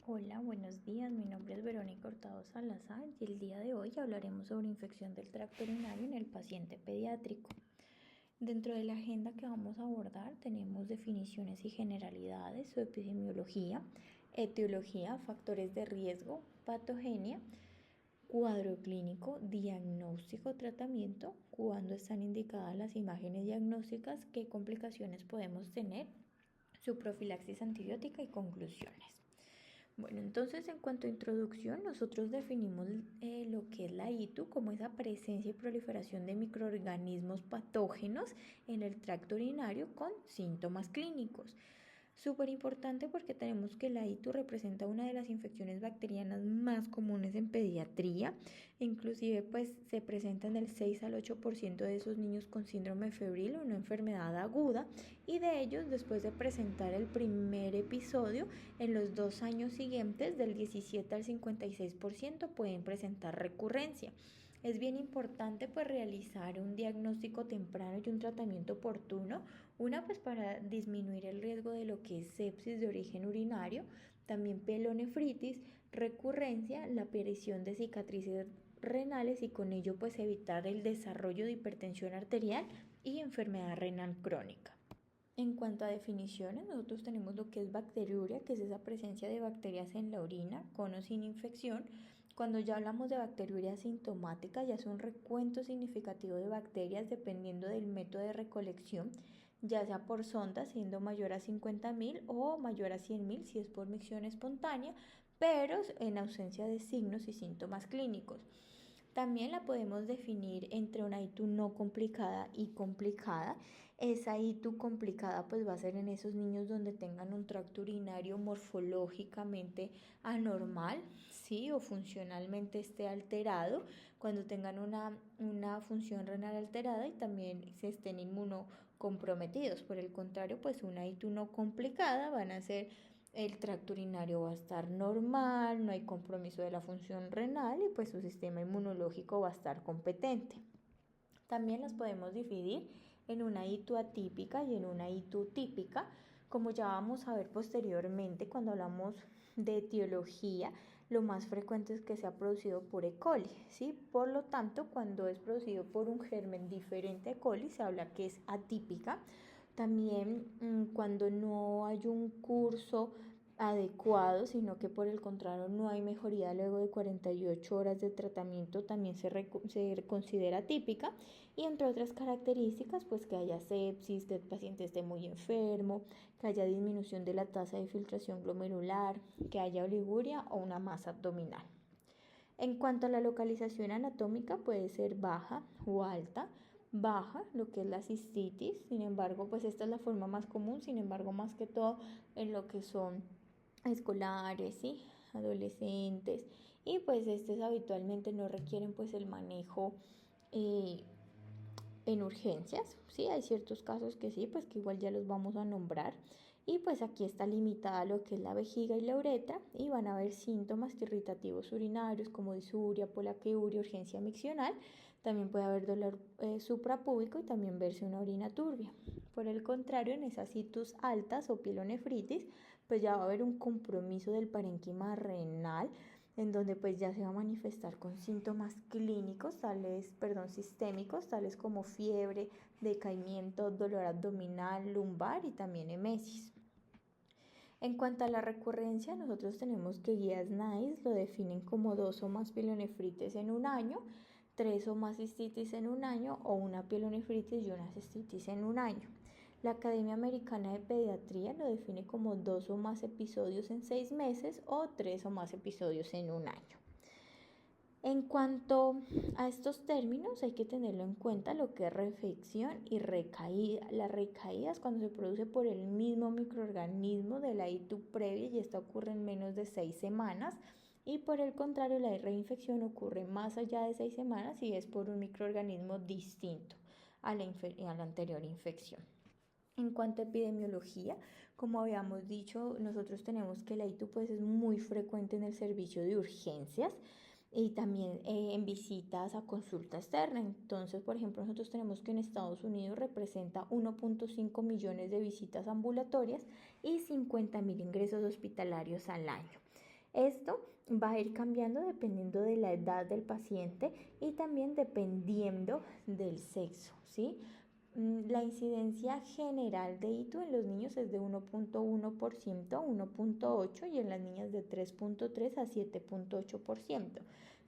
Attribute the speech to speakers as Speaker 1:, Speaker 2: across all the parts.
Speaker 1: Hola, buenos días. Mi nombre es Verónica Hurtado Salazar y el día de hoy hablaremos sobre infección del tracto urinario en el paciente pediátrico. Dentro de la agenda que vamos a abordar tenemos definiciones y generalidades, su epidemiología, etiología, factores de riesgo, patogenia, cuadro clínico, diagnóstico, tratamiento, cuándo están indicadas las imágenes diagnósticas, qué complicaciones podemos tener, su profilaxis antibiótica y conclusiones. Bueno, entonces en cuanto a introducción, nosotros definimos lo que es la ITU como esa presencia y proliferación de microorganismos patógenos en el tracto urinario con síntomas clínicos. Súper importante porque tenemos que la ITU representa una de las infecciones bacterianas más comunes en pediatría. Inclusive pues se presenta en el 6 al 8% de esos niños con síndrome febril, una enfermedad aguda, y de ellos después de presentar el primer episodio, en los 2 años siguientes del 17 al 56% pueden presentar recurrencia. Es bien importante pues realizar un diagnóstico temprano y un tratamiento oportuno, una pues para disminuir el riesgo de lo que es sepsis de origen urinario, también pielonefritis, recurrencia, la aparición de cicatrices renales y con ello pues evitar el desarrollo de hipertensión arterial y enfermedad renal crónica. En cuanto a definiciones, nosotros tenemos lo que es bacteriuria, que es esa presencia de bacterias en la orina, con o sin infección. Cuando ya hablamos de bacteriuria asintomática, ya es un recuento significativo de bacterias dependiendo del método de recolección, ya sea por sonda, siendo mayor a 50.000 o mayor a 100.000 si es por micción espontánea, pero en ausencia de signos y síntomas clínicos. También la podemos definir entre una ITU no complicada y complicada. Esa ITU complicada pues va a ser en esos niños donde tengan un tracto urinario morfológicamente anormal, ¿sí? O funcionalmente esté alterado, cuando tengan una función renal alterada y también se estén inmunocomprometidos. Por el contrario, pues una ITU no complicada van a ser el tracto urinario va a estar normal, no hay compromiso de la función renal y pues su sistema inmunológico va a estar competente. También las podemos dividir en una ITU atípica y en una ITU típica, como ya vamos a ver posteriormente cuando hablamos de etiología. Lo más frecuente es que sea producido por E. coli, ¿sí? Por lo tanto, cuando es producido por un germen diferente a E. coli, se habla que es atípica. También cuando no hay un curso adecuado, sino que por el contrario no hay mejoría luego de 48 horas de tratamiento, también se considera típica. Y entre otras características, pues que haya sepsis, que el paciente esté muy enfermo, que haya disminución de la tasa de filtración glomerular, que haya oliguria o una masa abdominal. En cuanto a la localización anatómica, puede ser baja o alta. Baja, lo que es la cistitis, sin embargo, pues esta es la forma más común, sin embargo, más que todo en lo que son escolares, ¿sí? Adolescentes, y pues estos habitualmente no requieren pues el manejo eh, en urgencias, sí, hay ciertos casos que sí, pues que igual ya los vamos a nombrar. Y pues aquí está limitada lo que es la vejiga y la uretra y van a haber síntomas irritativos urinarios como disuria, polaquiuria, urgencia miccional. También puede haber dolor suprapúbico y también verse una orina turbia. Por el contrario, en esas itus altas o pielonefritis, pues ya va a haber un compromiso del parénquima renal, en donde pues ya se va a manifestar con síntomas clínicos, sistémicos, tales como fiebre, decaimiento, dolor abdominal, lumbar y también emesis. En cuanto a la recurrencia, nosotros tenemos que guías NICE lo definen como 2 o más pielonefritis en un año, 3 o más cistitis en un año o una pielonefritis y una cistitis en un año. La Academia Americana de Pediatría lo define como 2 o más episodios en 6 meses o 3 o más episodios en un año. En cuanto a estos términos, hay que tenerlo en cuenta lo que es refección y recaída. La recaída es cuando se produce por el mismo microorganismo de la ITU previa y esta ocurre en menos de 6 semanas. Y por el contrario, la reinfección ocurre más allá de 6 semanas y es por un microorganismo distinto a la anterior infección. En cuanto a epidemiología, como habíamos dicho, nosotros tenemos que la ITU pues, es muy frecuente en el servicio de urgencias y también en visitas a consulta externa. Entonces, por ejemplo, nosotros tenemos que en Estados Unidos representa 1.5 millones de visitas ambulatorias y 50.000 ingresos hospitalarios al año. Esto va a ir cambiando dependiendo de la edad del paciente y también dependiendo del sexo, ¿sí? La incidencia general de ITU en los niños es de 1.1% a 1.8% y en las niñas de 3.3 a 7.8%.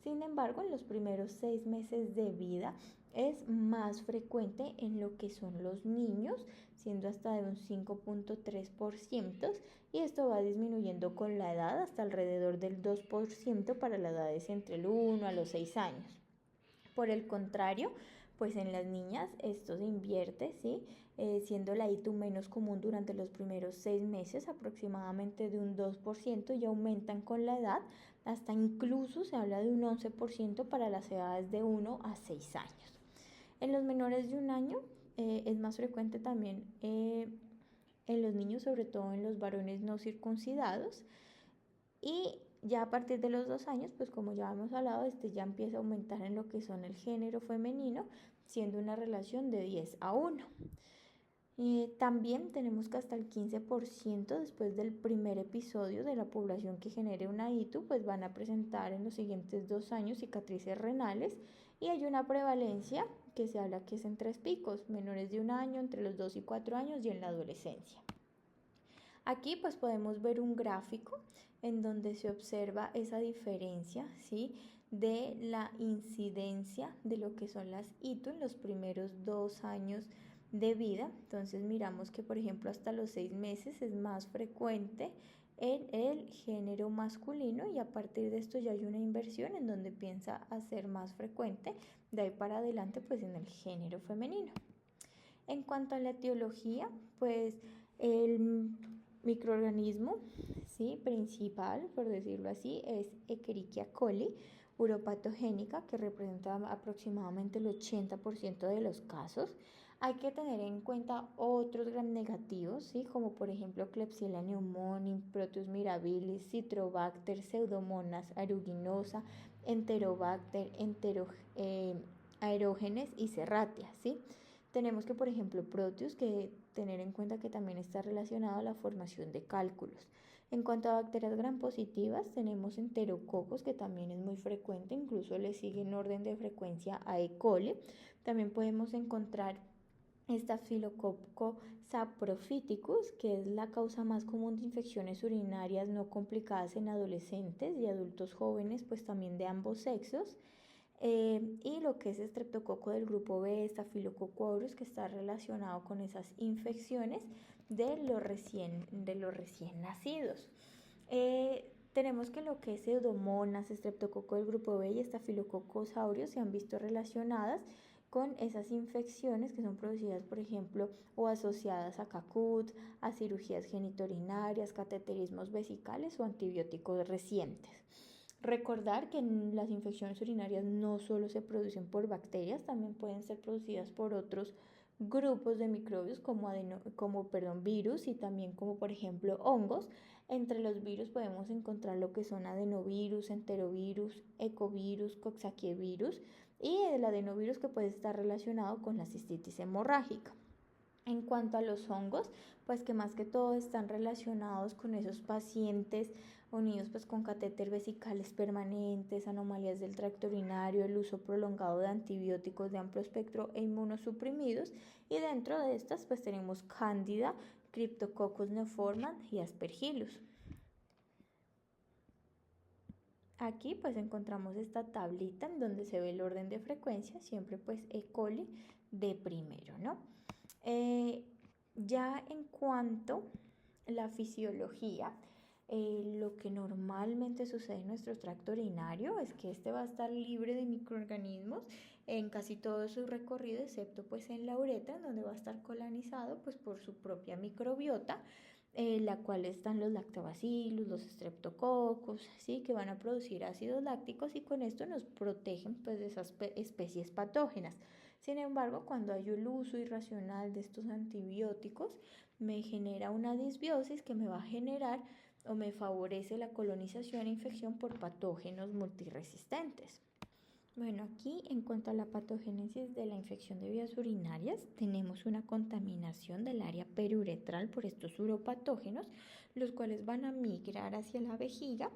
Speaker 1: Sin embargo, en los primeros 6 meses de vida es más frecuente en lo que son los niños, siendo hasta de un 5.3%, y esto va disminuyendo con la edad hasta alrededor del 2% para las edades entre el 1 a los 6 años. Por el contrario, pues en las niñas esto se invierte, ¿sí? Siendo la ITU menos común durante los primeros 6 meses, aproximadamente de un 2%, y aumentan con la edad, hasta incluso se habla de un 11% para las edades de 1 a 6 años. En los menores de un año es más frecuente también en los niños, sobre todo en los varones no circuncidados, y ya a partir de los 2 años, pues como ya hemos hablado, ya empieza a aumentar en lo que son el género femenino, siendo una relación de 10 a 1. También tenemos que hasta el 15% después del primer episodio de la población que genere una ITU, pues van a presentar en los siguientes 2 años cicatrices renales, y hay una prevalencia que se habla que es en 3 picos, menores de un año, entre los 2 y 4 años y en la adolescencia. Aquí pues podemos ver un gráfico en donde se observa esa diferencia, ¿sí?, de la incidencia de lo que son las ITU en los primeros 2 años de vida. Entonces miramos que, por ejemplo, hasta los 6 meses es más frecuente en el género masculino, y a partir de esto ya hay una inversión en donde empieza a ser más frecuente de ahí para adelante pues en el género femenino. En cuanto a la etiología, pues el microorganismo, ¿sí?, principal, por decirlo así, es Escherichia coli uropatogénica, que representa aproximadamente el 80% de los casos. Hay que tener en cuenta otros gram negativos, ¿sí?, como por ejemplo Klebsiella pneumoniae, Proteus mirabilis, Citrobacter, Pseudomonas aeruginosa, Enterobacter, aerógenes y Serratia, ¿sí? Tenemos que, por ejemplo, Proteus, que tener en cuenta que también está relacionado a la formación de cálculos. En cuanto a bacterias gram positivas, tenemos enterococos, que también es muy frecuente, incluso le sigue en orden de frecuencia a E. coli. También podemos encontrar Staphylococcus saprophyticus, que es la causa más común de infecciones urinarias no complicadas en adolescentes y adultos jóvenes, pues también de ambos sexos. Y lo que es estreptococo del grupo B, Staphylococcus aureus, que está relacionado con esas infecciones de los recién nacidos. Tenemos que lo que es Pseudomonas, estreptococo del grupo B y Staphylococcus aureus se han visto relacionadas con esas infecciones que son producidas, por ejemplo, o asociadas a CACUT, a cirugías genitourinarias, cateterismos vesicales o antibióticos recientes. Recordar que las infecciones urinarias no solo se producen por bacterias, también pueden ser producidas por otros grupos de microbios como virus, y también como por ejemplo hongos. Entre los virus podemos encontrar lo que son adenovirus, enterovirus, ecovirus, coxsackievirus, y el adenovirus, que puede estar relacionado con la cistitis hemorrágica. En cuanto a los hongos, pues que más que todo están relacionados con esos pacientes unidos pues con catéter vesicales permanentes, anomalías del tracto urinario, el uso prolongado de antibióticos de amplio espectro e inmunosuprimidos, y dentro de estas pues tenemos Cándida, Cryptococcus neoformans y Aspergillus. Aquí pues encontramos esta tablita en donde se ve el orden de frecuencia, siempre pues E. coli de primero, ¿no? Ya en cuanto a la fisiología, lo que normalmente sucede en nuestro tracto urinario es que este va a estar libre de microorganismos en casi todo su recorrido, excepto pues en la uretra, donde va a estar colonizado pues por su propia microbiota, la cual están los lactobacillus, los streptococcus, ¿sí?, que van a producir ácidos lácticos y con esto nos protegen pues de esas especies patógenas. Sin embargo, cuando hay el uso irracional de estos antibióticos, me genera una disbiosis que me va a generar o me favorece la colonización e infección por patógenos multiresistentes. Bueno, aquí en cuanto a la patogénesis de la infección de vías urinarias, tenemos una contaminación del área periuretral por estos uropatógenos, los cuales van a migrar hacia la vejiga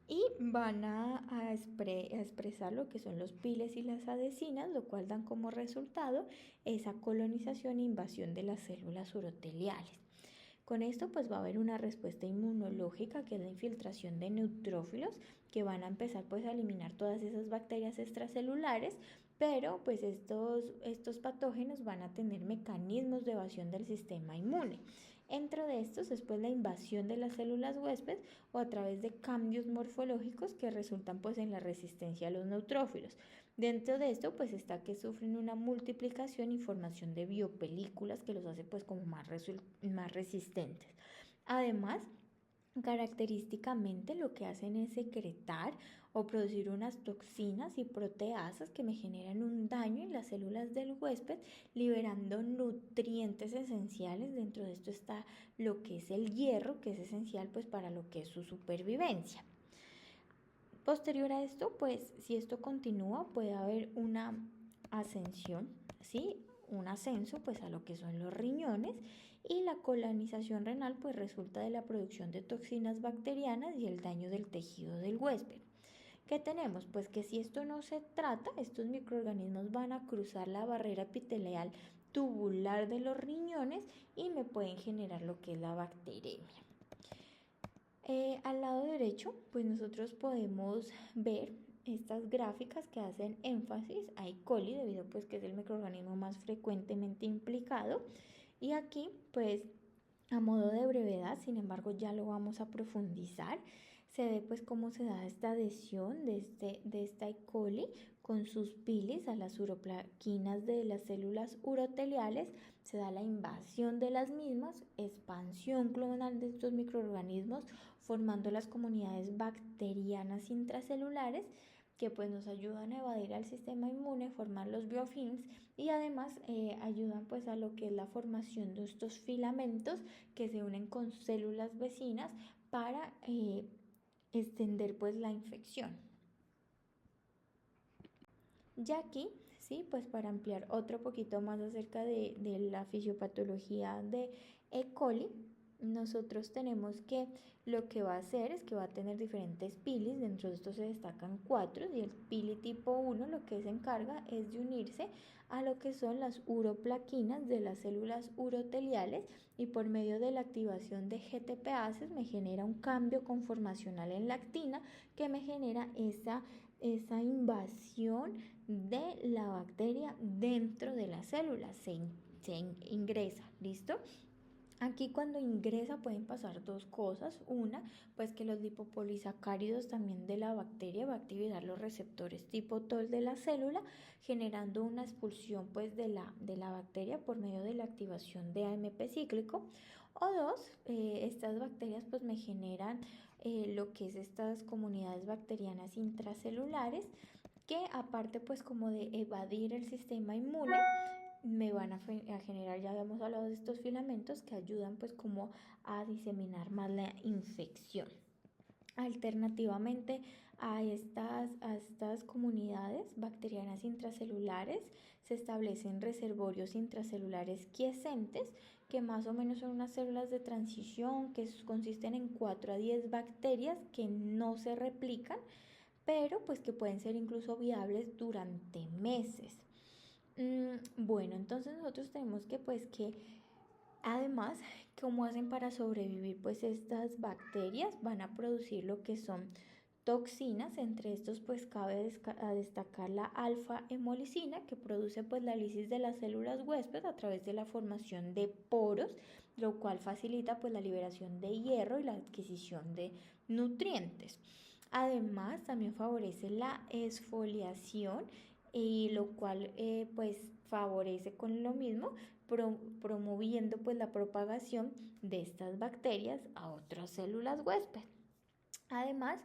Speaker 1: y van a expresar lo que son los piles y las adhesinas, lo cual dan como resultado esa colonización e invasión de las células uroteliales. Con esto pues va a haber una respuesta inmunológica, que es la infiltración de neutrófilos, que van a empezar pues a eliminar todas esas bacterias extracelulares, pero pues estos patógenos van a tener mecanismos de evasión del sistema inmune. Dentro de estos es pues la invasión de las células huésped o a través de cambios morfológicos que resultan pues en la resistencia a los neutrófilos. Dentro de esto pues está que sufren una multiplicación y formación de biopelículas que los hace pues como más resistentes. Además, característicamente lo que hacen es secretar o producir unas toxinas y proteasas que me generan un daño en las células del huésped, liberando nutrientes esenciales. Dentro de esto está lo que es el hierro, que es esencial pues para lo que es su supervivencia. Posterior a esto, pues si esto continúa, puede haber una ascensión, ¿sí? Un ascenso pues a lo que son los riñones, y la colonización renal pues resulta de la producción de toxinas bacterianas y el daño del tejido del huésped. ¿Qué tenemos? Pues que si esto no se trata, estos microorganismos van a cruzar la barrera epitelial tubular de los riñones y me pueden generar lo que es la bacteremia. Al lado derecho, pues nosotros podemos ver estas gráficas que hacen énfasis a E. coli, debido pues que es el microorganismo más frecuentemente implicado. Y aquí, pues a modo de brevedad, sin embargo ya lo vamos a profundizar, se ve pues cómo se da esta adhesión de esta E. coli con sus pilis a las uroplaquinas de las células uroteliales, se da la invasión de las mismas, expansión clonal de estos microorganismos, formando las comunidades bacterianas intracelulares que pues nos ayudan a evadir al sistema inmune, formar los biofilms, y además ayudan pues a lo que es la formación de estos filamentos que se unen con células vecinas para extender pues la infección. Ya aquí, sí, pues para ampliar otro poquito más acerca de la fisiopatología de E. coli, nosotros tenemos que lo que va a hacer es que va a tener diferentes pilis. Dentro de esto se destacan 4, y el pili tipo 1 lo que se encarga es de unirse a lo que son las uroplaquinas de las células uroteliales, y por medio de la activación de GTPases me genera un cambio conformacional en la actina que me genera esa invasión de la bacteria dentro de la célula, se ingresa, ¿listo? Aquí cuando ingresa pueden pasar dos cosas. Una, pues que los lipopolisacáridos también de la bacteria va a activar los receptores tipo TOL de la célula, generando una expulsión pues de la bacteria por medio de la activación de AMP cíclico. O dos, estas bacterias pues me generan lo que es estas comunidades bacterianas intracelulares, que aparte pues como de evadir el sistema inmune, me van a generar, ya habíamos hablado de estos filamentos que ayudan pues como a diseminar más la infección. Alternativamente a estas comunidades bacterianas intracelulares se establecen reservorios intracelulares quiescentes, que más o menos son unas células de transición que consisten en 4 a 10 bacterias que no se replican, pero pues que pueden ser incluso viables durante meses. Bueno, entonces nosotros tenemos que pues que además, ¿cómo hacen para sobrevivir? Pues estas bacterias van a producir lo que son toxinas. Entre estos pues cabe destacar la alfa-hemolicina, que produce pues la lisis de las células huésped a través de la formación de poros, lo cual facilita pues la liberación de hierro y la adquisición de nutrientes. Además, también favorece la exfoliación, y lo cual pues favorece con lo mismo, promoviendo pues la propagación de estas bacterias a otras células huésped. Además,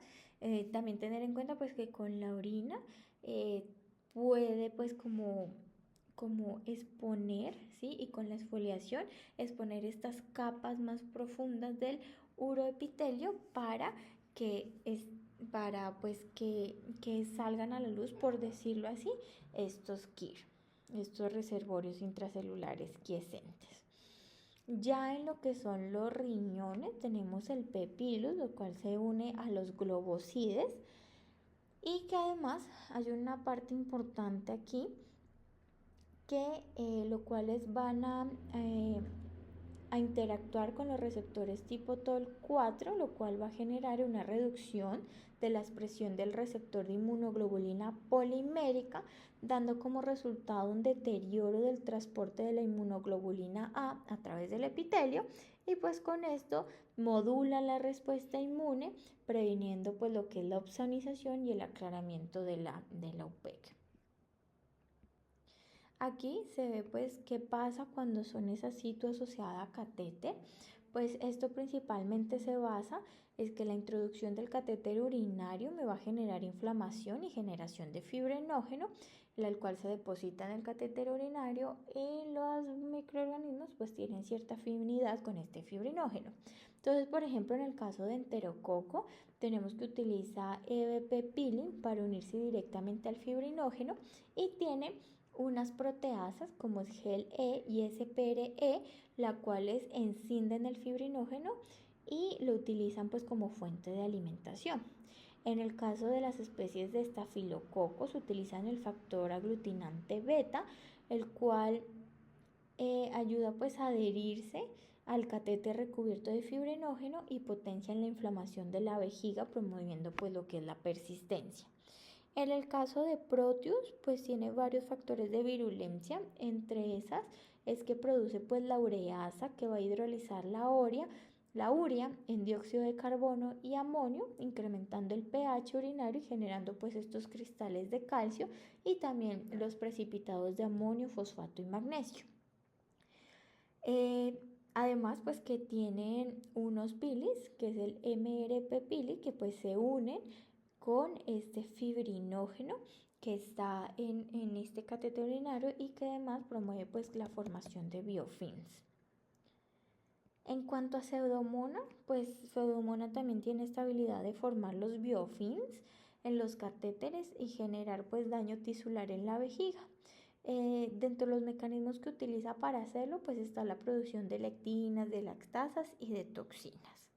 Speaker 1: también tener en cuenta pues que con la orina puede pues como exponer, ¿sí? Y con la exfoliación exponer estas capas más profundas del uroepitelio para pues que salgan a la luz, por decirlo así, estos KIR, estos reservorios intracelulares quiescentes. Ya en lo que son los riñones tenemos el pepilus, lo cual se une a los globocides y que además hay una parte importante aquí que lo cuales van a interactuar con los receptores tipo TOL4, lo cual va a generar una reducción de la expresión del receptor de inmunoglobulina polimérica, dando como resultado un deterioro del transporte de la inmunoglobulina A través del epitelio y pues con esto modula la respuesta inmune, previniendo pues lo que es la opsonización y el aclaramiento de la UPEC. Aquí se ve pues qué pasa cuando son esas sitios asociadas a catéter. Pues esto principalmente se basa es que la introducción del catéter urinario me va a generar inflamación y generación de fibrinógeno, el cual se deposita en el catéter urinario y los microorganismos pues tienen cierta afinidad con este fibrinógeno. Entonces, por ejemplo, en el caso de enterococo, tenemos que utilizar EBP peeling para unirse directamente al fibrinógeno y tiene unas proteasas como es GEL-E y SPRE, las cuales encienden el fibrinógeno y lo utilizan pues como fuente de alimentación. En el caso de las especies de estafilococos utilizan el factor aglutinante beta, el cual ayuda pues a adherirse al catéter recubierto de fibrinógeno y potencian la inflamación de la vejiga, promoviendo pues lo que es la persistencia. En el caso de Proteus, pues tiene varios factores de virulencia, entre esas es que produce pues la ureasa que va a hidrolizar la urea en dióxido de carbono y amonio, incrementando el pH urinario y generando pues estos cristales de calcio y también los precipitados de amonio, fosfato y magnesio. Además, pues que tienen unos pilis, que es el MRP pili, que pues se unen con este fibrinógeno que está en este catéter urinario y que además promueve pues la formación de biofilms. En cuanto a Pseudomonas, pues Pseudomonas también tiene esta habilidad de formar los biofilms en los catéteres y generar pues daño tisular en la vejiga. Dentro de los mecanismos que utiliza para hacerlo, pues está la producción de lectinas, de lactasas y de toxinas.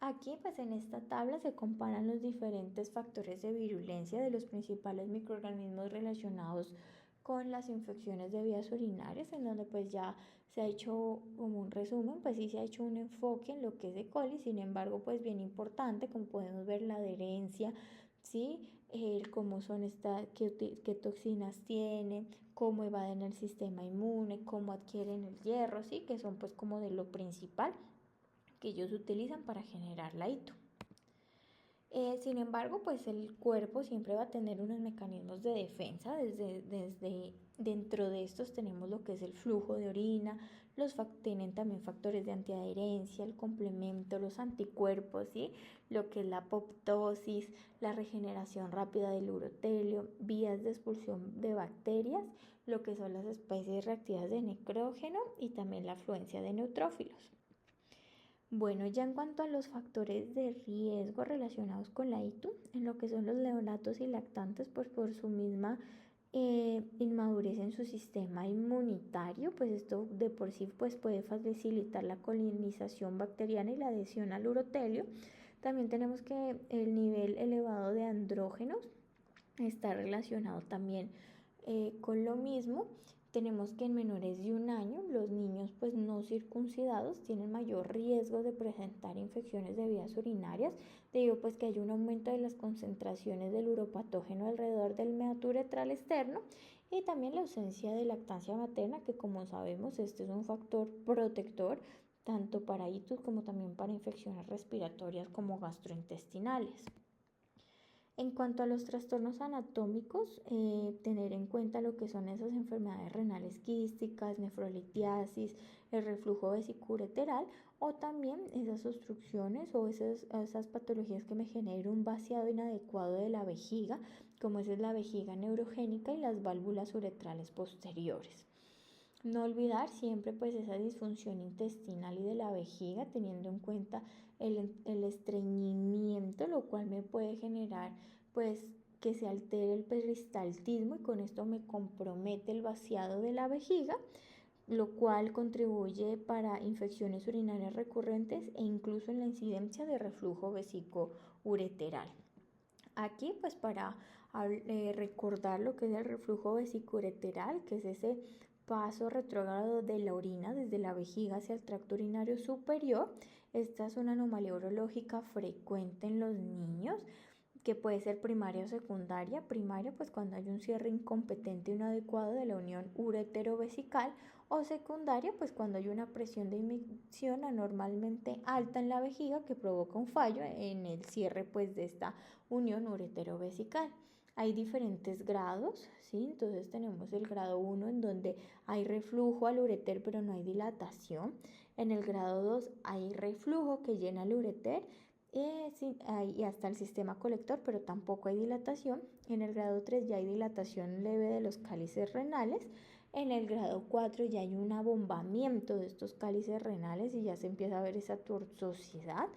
Speaker 1: Aquí, pues en esta tabla se comparan los diferentes factores de virulencia de los principales microorganismos relacionados con las infecciones de vías urinarias, en donde pues ya se ha hecho como un resumen, pues sí se ha hecho un enfoque en lo que es E. coli, sin embargo, pues bien importante, como podemos ver la adherencia, ¿sí? Cómo son qué toxinas tienen, cómo evaden el sistema inmune, cómo adquieren el hierro, ¿sí? Que son pues como de lo principal que ellos utilizan para generar la ITU. Sin embargo, pues el cuerpo siempre va a tener unos mecanismos de defensa. Desde dentro de estos tenemos lo que es el flujo de orina, tienen también factores de antiadherencia, el complemento, los anticuerpos, ¿sí? Lo que es la apoptosis, la regeneración rápida del urotelio, vías de expulsión de bacterias, lo que son las especies reactivas de necrógeno y también la afluencia de neutrófilos. Bueno, ya en cuanto a los factores de riesgo relacionados con la ITU, en lo que son los neonatos y lactantes, pues por su misma inmadurez en su sistema inmunitario, pues esto de por sí pues puede facilitar la colonización bacteriana y la adhesión al urotelio. También tenemos que el nivel elevado de andrógenos está relacionado también con lo mismo. Tenemos que en menores de 1 año los niños pues no circuncidados tienen mayor riesgo de presentar infecciones de vías urinarias debido pues que hay un aumento de las concentraciones del uropatógeno alrededor del meato uretral externo y también la ausencia de lactancia materna, que como sabemos este es un factor protector tanto para ITUS como también para infecciones respiratorias como gastrointestinales. En cuanto a los trastornos anatómicos, tener en cuenta lo que son esas enfermedades renales quísticas, nefrolitiasis, el reflujo vesicureteral o también esas obstrucciones o esas patologías que me generan un vaciado inadecuado de la vejiga, como es la vejiga neurogénica y las válvulas uretrales posteriores. No olvidar siempre pues esa disfunción intestinal y de la vejiga, teniendo en cuenta el estreñimiento, lo cual me puede generar pues que se altere el peristaltismo y con esto me compromete el vaciado de la vejiga, lo cual contribuye para infecciones urinarias recurrentes e incluso en la incidencia de reflujo vesíco-ureteral. Aquí pues para recordar lo que es el reflujo vesíco-ureteral, que es ese paso retrógrado de la orina desde la vejiga hacia el tracto urinario superior. Esta es una anomalía urológica frecuente en los niños, que puede ser primaria o secundaria. Primaria, pues cuando hay un cierre incompetente y no adecuado de la unión uretero-vesical, o secundaria, pues cuando hay una presión de emisión anormalmente alta en la vejiga que provoca un fallo en el cierre pues de esta unión uretero-vesical. Hay diferentes grados, ¿sí? Entonces tenemos el grado 1 en donde hay reflujo al ureter pero no hay dilatación. En el grado 2 hay reflujo que llena el ureter y hasta el sistema colector, pero tampoco hay dilatación. En el grado 3 ya hay dilatación leve de los cálices renales. En el grado 4 ya hay un abombamiento de estos cálices renales y ya se empieza a ver esa tortuosidad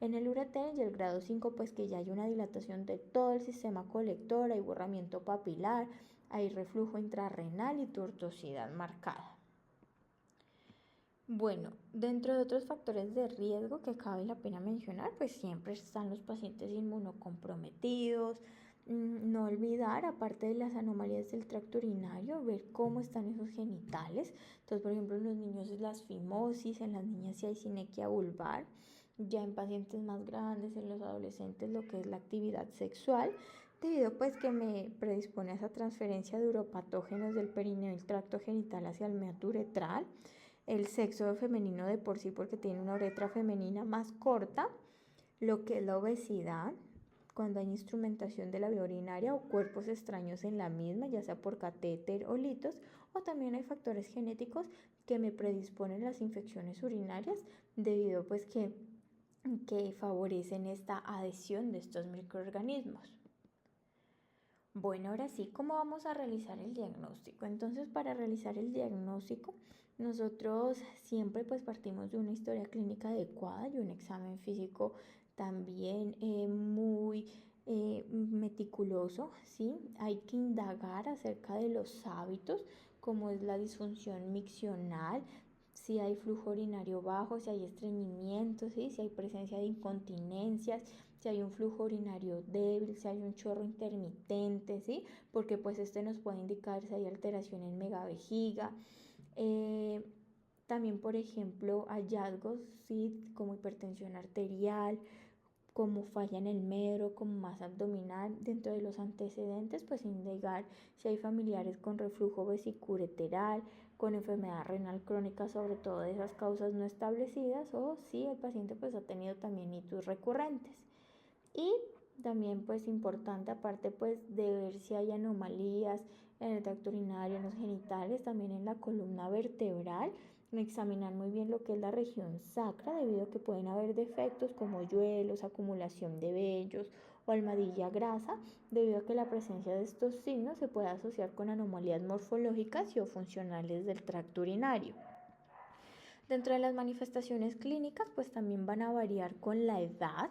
Speaker 1: en el ureter. Y el grado 5 pues que ya hay una dilatación de todo el sistema colector, hay borramiento papilar, hay reflujo intrarrenal y tortuosidad marcada. Bueno, dentro de otros factores de riesgo que cabe la pena mencionar, pues siempre están los pacientes inmunocomprometidos. No olvidar, aparte de las anomalías del tracto urinario, ver cómo están esos genitales. Entonces, por ejemplo, en los niños es la fimosis, en las niñas si hay sinequia vulvar, ya en pacientes más grandes, en los adolescentes, lo que es la actividad sexual, debido pues que me predispone a esa transferencia de uropatógenos del perineo y el tracto genital hacia el meato uretral. El sexo femenino de por sí porque tiene una uretra femenina más corta, lo que es la obesidad, cuando hay instrumentación de la vía urinaria o cuerpos extraños en la misma, ya sea por catéter o litos, o también hay factores genéticos que me predisponen las infecciones urinarias debido pues que favorecen esta adhesión de estos microorganismos. Bueno, ahora sí, ¿cómo vamos a realizar el diagnóstico? Entonces, para realizar el diagnóstico, nosotros siempre pues partimos de una historia clínica adecuada y un examen físico también muy meticuloso, ¿sí? Hay que indagar acerca de los hábitos, como es la disfunción miccional, si hay flujo urinario bajo, si hay estreñimiento, ¿sí? Si hay presencia de incontinencias, si hay un flujo urinario débil, si hay un chorro intermitente, ¿sí? Porque pues este nos puede indicar si hay alteración en megavejiga. También, por ejemplo, hallazgos, ¿sí? Como hipertensión arterial, como falla en el medro, como masa abdominal. Dentro de los antecedentes, pues indicar si hay familiares con reflujo vesicoureteral, con enfermedad renal crónica, sobre todo de esas causas no establecidas, o si el paciente pues ha tenido también itus recurrentes. Y también pues importante, aparte pues de ver si hay anomalías en el tracto urinario, en los genitales, también en la columna vertebral, examinar muy bien lo que es la región sacra, debido a que pueden haber defectos como hoyuelos, acumulación de vellos o almohadilla grasa, debido a que la presencia de estos signos se puede asociar con anomalías morfológicas y o funcionales del tracto urinario. Dentro de las manifestaciones clínicas pues también van a variar con la edad,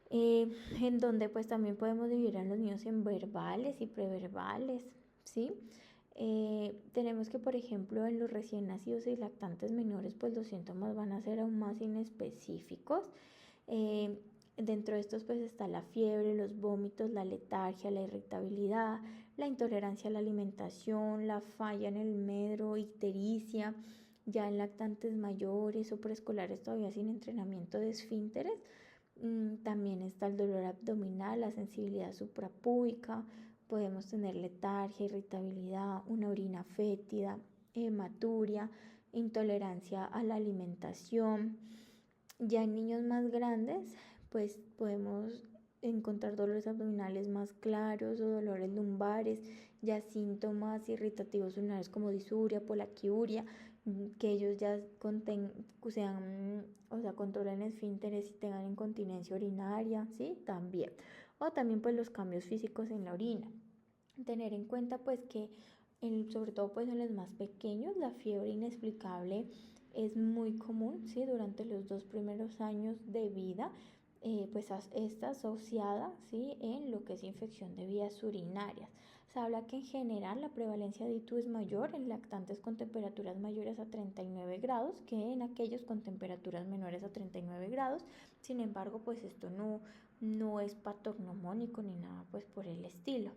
Speaker 1: en donde pues también podemos dividir a los niños en verbales y preverbales, ¿sí? Tenemos que, por ejemplo, en los recién nacidos y lactantes menores, pues los síntomas van a ser aún más inespecíficos. Dentro de estos pues está la fiebre, los vómitos, la letargia, la irritabilidad, la intolerancia a la alimentación, la falla en el medro, ictericia. Ya en lactantes mayores o preescolares todavía sin entrenamiento de esfínteres, también está el dolor abdominal, la sensibilidad suprapúbica, podemos tener letargia, irritabilidad, una orina fétida, hematuria, intolerancia a la alimentación. Ya en niños más grandes, pues podemos encontrar dolores abdominales más claros o dolores lumbares, ya síntomas irritativos urinarios como disuria, polaquiuria, que ellos ya controlen esfínteres y tengan incontinencia urinaria, ¿sí? También. O también pues los cambios físicos en la orina. Tener en cuenta pues que sobre todo pues en los más pequeños la fiebre inexplicable es muy común, ¿sí? Durante los 2 primeros años de vida. pues está asociada, ¿sí?, en lo que es infección de vías urinarias. Se habla que en general la prevalencia de ITU es mayor en lactantes con temperaturas mayores a 39 grados que en aquellos con temperaturas menores a 39 grados. Sin embargo, pues esto no es patognomónico ni nada pues por el estilo.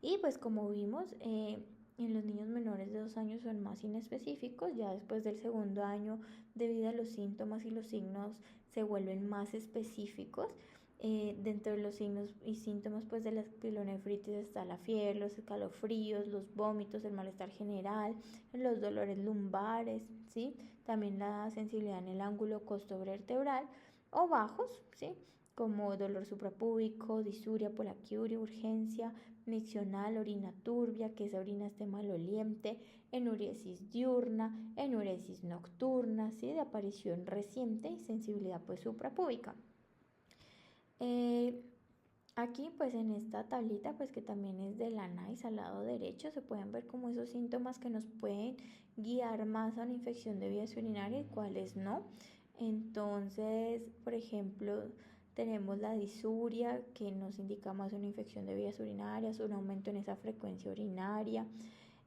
Speaker 1: Y pues como vimos, en los niños menores de 2 años son más inespecíficos, ya después del segundo año, debido a los síntomas y los signos, se vuelven más específicos. Dentro de los signos y síntomas pues de la pielonefritis está la fiebre, los escalofríos, los vómitos, el malestar general, los dolores lumbares, ¿sí? También la sensibilidad en el ángulo costovertebral o bajos, ¿sí?, como dolor suprapúbico, disuria, polaquiuria, urgencia miccional, orina turbia, que esa orina esté maloliente, enuresis diurna, enuresis nocturna, ¿sí?, de aparición reciente y sensibilidad pues suprapúbica. Aquí pues en esta tablita pues que también es de la NICE al lado derecho se pueden ver como esos síntomas que nos pueden guiar más a una infección de vías urinarias y cuáles no. Entonces, por ejemplo, tenemos la disuria que nos indica más una infección de vías urinarias, un aumento en esa frecuencia urinaria,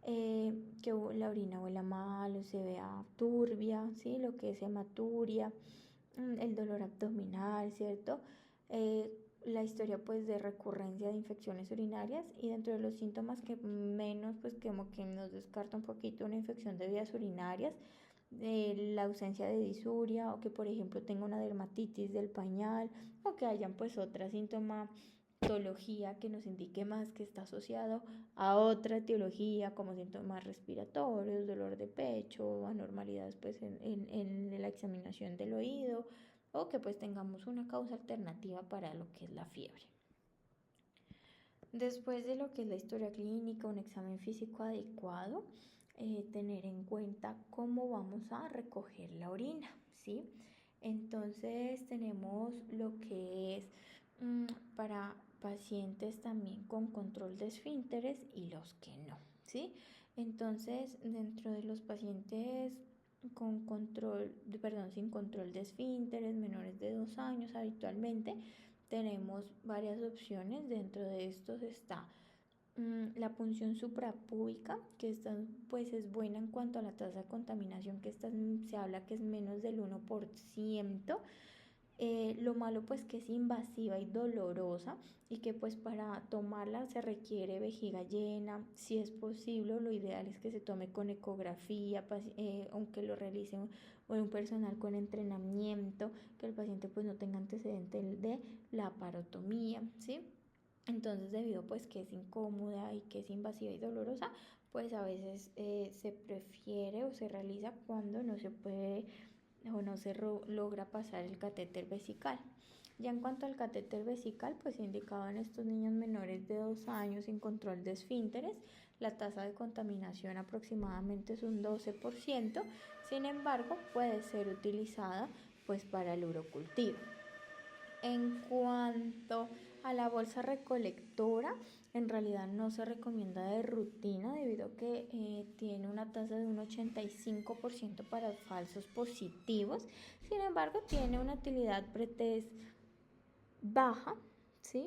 Speaker 1: que la orina huela mal o se vea turbia, ¿sí?, lo que es hematuria, el dolor abdominal, ¿cierto? La historia pues de recurrencia de infecciones urinarias y dentro de los síntomas que menos pues como que nos descarta un poquito una infección de vías urinarias, la ausencia de disuria o que por ejemplo tenga una dermatitis del pañal o que hayan pues otra sintomatología que nos indique más que está asociado a otra etiología como síntomas respiratorios, dolor de pecho, anormalidades pues en la examinación del oído o que pues tengamos una causa alternativa para lo que es la fiebre. Después de lo que es la historia clínica, un examen físico adecuado, tener en cuenta cómo vamos a recoger la orina, ¿sí? Entonces tenemos lo que es para pacientes también con control de esfínteres y los que no, ¿sí? Entonces, dentro de los pacientes con sin control de esfínteres, menores de 2 años habitualmente, tenemos varias opciones. Dentro de estos está la punción suprapúbica, que esta pues es buena en cuanto a la tasa de contaminación, que esta se habla que es menos del 1%. Lo malo pues que es invasiva y dolorosa y que pues para tomarla se requiere vejiga llena. Si es posible, lo ideal es que se tome con ecografía, aunque lo realice un personal con entrenamiento, que el paciente pues no tenga antecedentes de laparotomía, ¿sí? Entonces, debido pues que es incómoda y que es invasiva y dolorosa, pues a veces se prefiere o se realiza cuando no se puede o no se logra pasar el catéter vesical. Ya en cuanto al catéter vesical, pues indicado en estos niños menores de 2 años sin control de esfínteres, la tasa de contaminación aproximadamente es un 12%, sin embargo puede ser utilizada pues para el urocultivo. En cuanto a la bolsa recolectora, en realidad no se recomienda de rutina debido a que tiene una tasa de un 85% para falsos positivos. Sin embargo, tiene una utilidad pretest baja, ¿sí?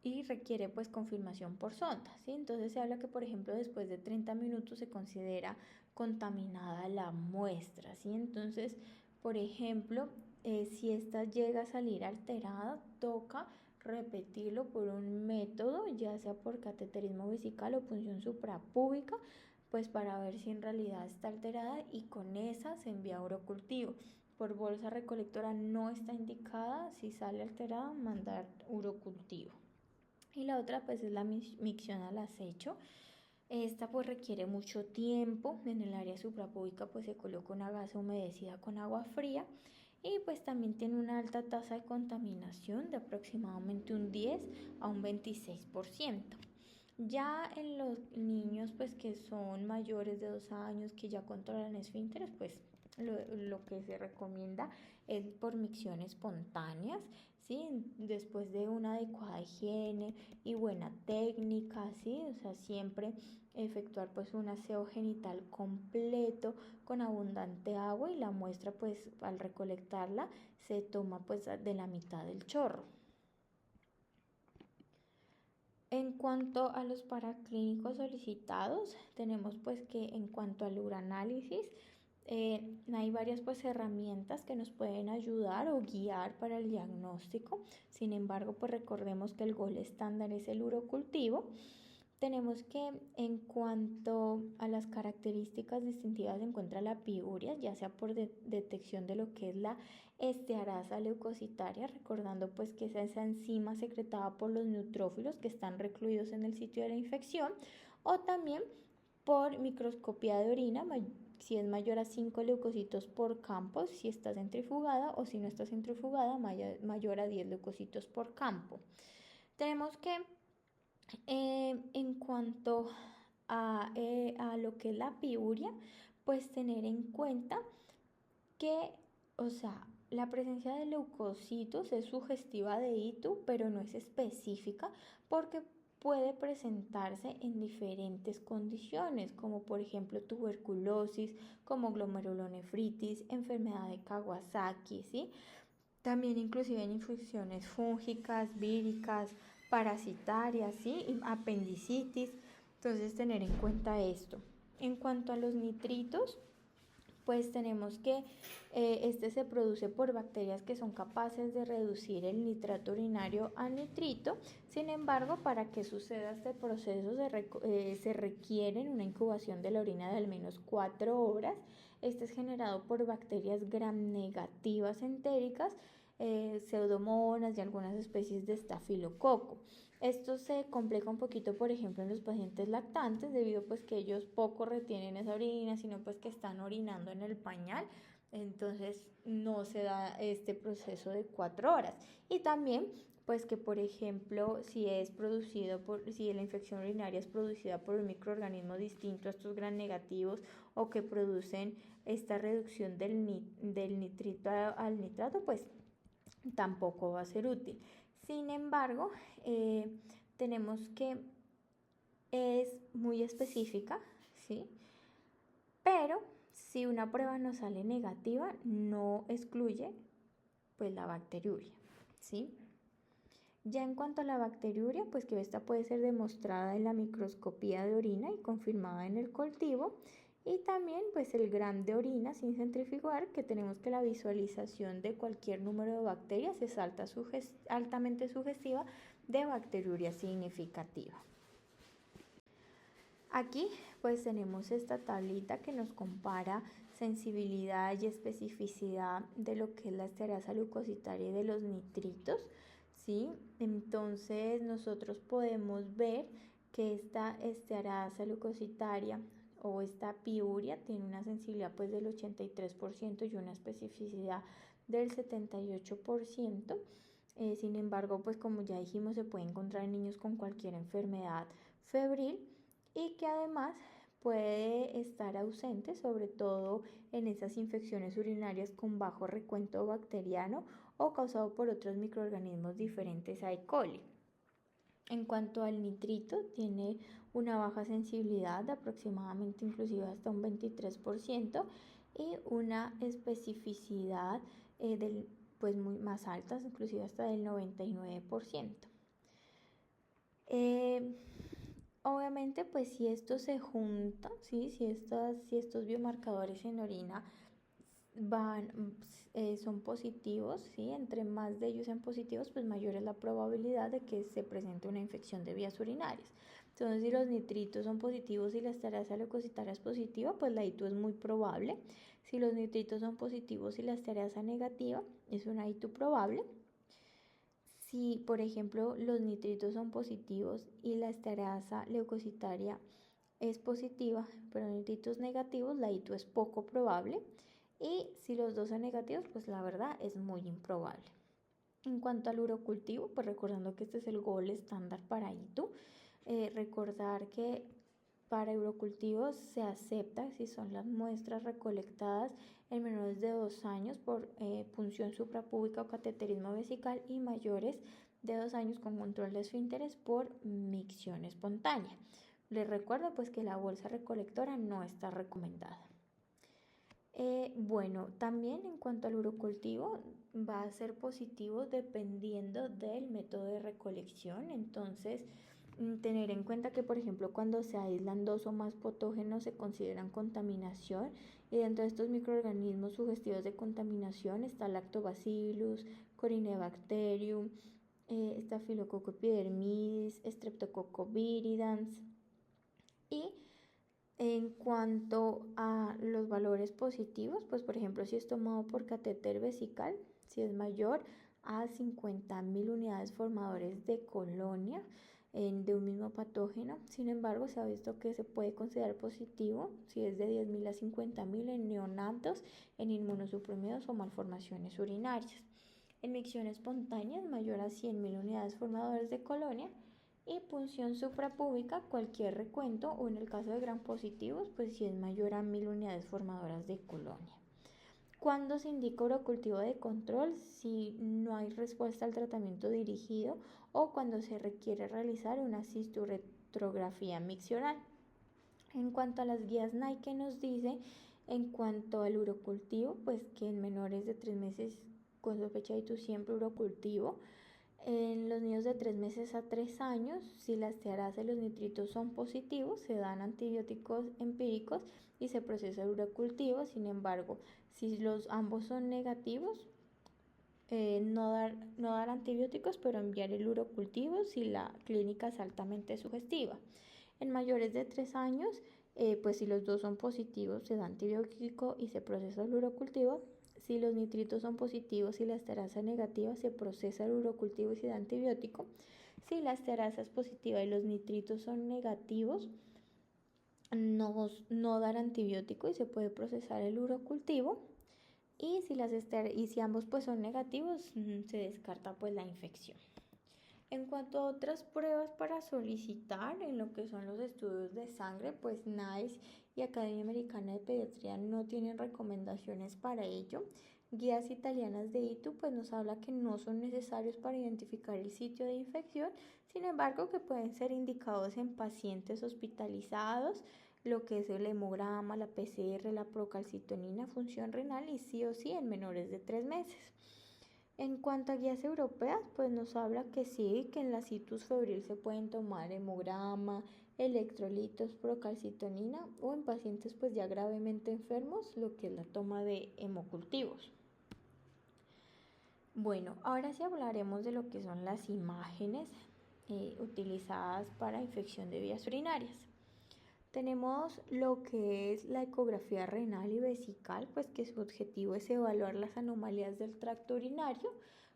Speaker 1: Y requiere pues confirmación por sonda, ¿sí? Entonces se habla que por ejemplo después de 30 minutos se considera contaminada la muestra, ¿sí? Entonces, por ejemplo, si esta llega a salir alterada, toca repetirlo por un método, ya sea por cateterismo vesical o punción suprapúbica, pues para ver si en realidad está alterada y con esa se envía a urocultivo. Por bolsa recolectora no está indicada, si sale alterada, mandar urocultivo. Y la otra pues es la micción al acecho. Esta pues requiere mucho tiempo. En el área suprapúbica pues se coloca una gasa humedecida con agua fría y pues también tiene una alta tasa de contaminación de aproximadamente un 10 a un 26%. Ya en los niños pues que son mayores de 2 años que ya controlan esfínteres, pues lo que se recomienda es por micción espontáneas, ¿sí? Después de una adecuada higiene y buena técnica, ¿sí? O sea, siempre efectuar pues un aseo genital completo con abundante agua, y la muestra pues al recolectarla se toma pues de la mitad del chorro. En cuanto a los paraclínicos solicitados, tenemos pues que en cuanto al uranálisis, hay varias pues herramientas que nos pueden ayudar o guiar para el diagnóstico. Sin embargo, pues recordemos que el gol estándar es el urocultivo. Tenemos que en cuanto a las características distintivas se encuentra la piuria, ya sea por detección de lo que es la estearasa leucocitaria, recordando pues que es esa enzima secretada por los neutrófilos que están recluidos en el sitio de la infección, o también por microscopía de orina, si es mayor a 5 leucocitos por campo, si está centrifugada, o si no está centrifugada, mayor a 10 leucocitos por campo. Tenemos que en cuanto a lo que es la piuria, pues tener en cuenta que, o sea, la presencia de leucocitos es sugestiva de ITU, pero no es específica porque puede presentarse en diferentes condiciones, como por ejemplo tuberculosis, como glomerulonefritis, enfermedad de Kawasaki, ¿sí? También inclusive en infecciones fúngicas, víricas, parasitarias, ¿sí? Y apendicitis. Entonces tener en cuenta esto. En cuanto a los nitritos, pues tenemos que este se produce por bacterias que son capaces de reducir el nitrato urinario a nitrito. Sin embargo, para que suceda este proceso se requiere una incubación de la orina de al menos 4 horas. Este es generado por bacterias gram negativas entéricas, pseudomonas y algunas especies de estafilococo. Esto se complica un poquito, por ejemplo, en los pacientes lactantes, debido pues que ellos poco retienen esa orina, sino pues que están orinando en el pañal. Entonces no se da este proceso de 4 horas. Y también pues que, por ejemplo, si la infección urinaria es producida por un microorganismo distinto a estos gram negativos, o que producen esta reducción del nitrito al nitrato, pues tampoco va a ser útil. Sin embargo, tenemos que es muy específica, ¿sí? Pero si una prueba nos sale negativa, no excluye pues la bacteriuria, ¿sí? Ya en cuanto a la bacteriuria, pues que esta puede ser demostrada en la microscopía de orina y confirmada en el cultivo. Y también pues el gram de orina sin centrifugar, que tenemos que la visualización de cualquier número de bacterias es altamente sugestiva de bacteriuria significativa. Aquí pues tenemos esta tablita que nos compara sensibilidad y especificidad de lo que es la estearasa leucocitaria y de los nitritos, ¿sí? Entonces nosotros podemos ver que esta estearasa leucocitaria o esta piuria tiene una sensibilidad pues del 83% y una especificidad del 78%. Sin embargo, pues como ya dijimos, se puede encontrar en niños con cualquier enfermedad febril, y que además puede estar ausente, sobre todo en esas infecciones urinarias con bajo recuento bacteriano o causado por otros microorganismos diferentes a E. coli. En cuanto al nitrito, tiene una baja sensibilidad de aproximadamente inclusive hasta un 23%, y una especificidad pues muy más altas, inclusive hasta del 99%. Obviamente, pues si esto se junta, ¿sí? si estos biomarcadores en orina son positivos, ¿sí? Entre más de ellos sean positivos, pues mayor es la probabilidad de que se presente una infección de vías urinarias. Entonces, si los nitritos son positivos y la estearasa leucocitaria es positiva, pues la ITU es muy probable. Si los nitritos son positivos y la estearasa negativa, es una ITU probable. Si, por ejemplo, los nitritos son positivos y la estearasa leucocitaria es positiva, pero nitritos negativos, la ITU es poco probable. Y si los dos son negativos, pues la verdad es muy improbable. En cuanto al urocultivo, pues recordando que este es el gol estándar para ITU, recordar que para urocultivos se acepta si son las muestras recolectadas en menores de 2 años por punción suprapúbica o cateterismo vesical y mayores de 2 años con control de esfínteres por micción espontánea. Les recuerdo pues que la bolsa recolectora no está recomendada. Bueno, también en cuanto al urocultivo va a ser positivo dependiendo del método de recolección. Entonces, tener en cuenta que, por ejemplo, cuando se aíslan 2 o más patógenos se consideran contaminación, y dentro de estos microorganismos sugestivos de contaminación está Lactobacillus, Corynebacterium, Staphylococcus epidermidis, Streptococcus viridans. Y en cuanto a los valores positivos, pues por ejemplo, si es tomado por catéter vesical, si es mayor a 50.000 unidades formadores de colonia de un mismo patógeno. Sin embargo, se ha visto que se puede considerar positivo si es de 10.000 a 50.000 en neonatos, en inmunosuprimidos o malformaciones urinarias. En micción espontánea es mayor a 100.000 unidades formadores de colonia, y punción suprapúbica cualquier recuento, o en el caso de gram positivos, pues si es mayor a 1.000 unidades formadoras de colonia. ¿Cuándo se indica urocultivo de control? Si no hay respuesta al tratamiento dirigido o cuando se requiere realizar una cistoretrografía miccional. En cuanto a las guías NICE nos dice, en cuanto al urocultivo, pues que en menores de 3 meses con sospecha de ITU siempre urocultivo. En los niños de 3 meses a 3 años, si las tearasa y los nitritos son positivos, se dan antibióticos empíricos y se procesa el urocultivo. Sin embargo, si ambos son negativos, no dar antibióticos, pero enviar el urocultivo si la clínica es altamente sugestiva. En mayores de 3 años, pues si los dos son positivos, se da antibiótico y se procesa el urocultivo. Si los nitritos son positivos y la esterasa negativa, se procesa el urocultivo y se da antibiótico. Si la esterasa es positiva y los nitritos son negativos, no dar antibiótico y se puede procesar el urocultivo. Y si ambos pues son negativos, se descarta pues la infección. En cuanto a otras pruebas para solicitar en lo que son los estudios de sangre, pues NICE y Academia Americana de Pediatría no tienen recomendaciones para ello. Guías italianas de ITU pues nos habla que no son necesarios para identificar el sitio de infección, sin embargo que pueden ser indicados en pacientes hospitalizados, lo que es el hemograma, la PCR, la procalcitonina, función renal y sí o sí en menores de 3 meses. En cuanto a guías europeas, pues nos habla que sí, que en la situs febril se pueden tomar hemograma, electrolitos, procalcitonina, o en pacientes pues ya gravemente enfermos, lo que es la toma de hemocultivos. Bueno, ahora sí hablaremos de lo que son las imágenes utilizadas para infección de vías urinarias. Tenemos lo que es la ecografía renal y vesical, pues que su objetivo es evaluar las anomalías del tracto urinario,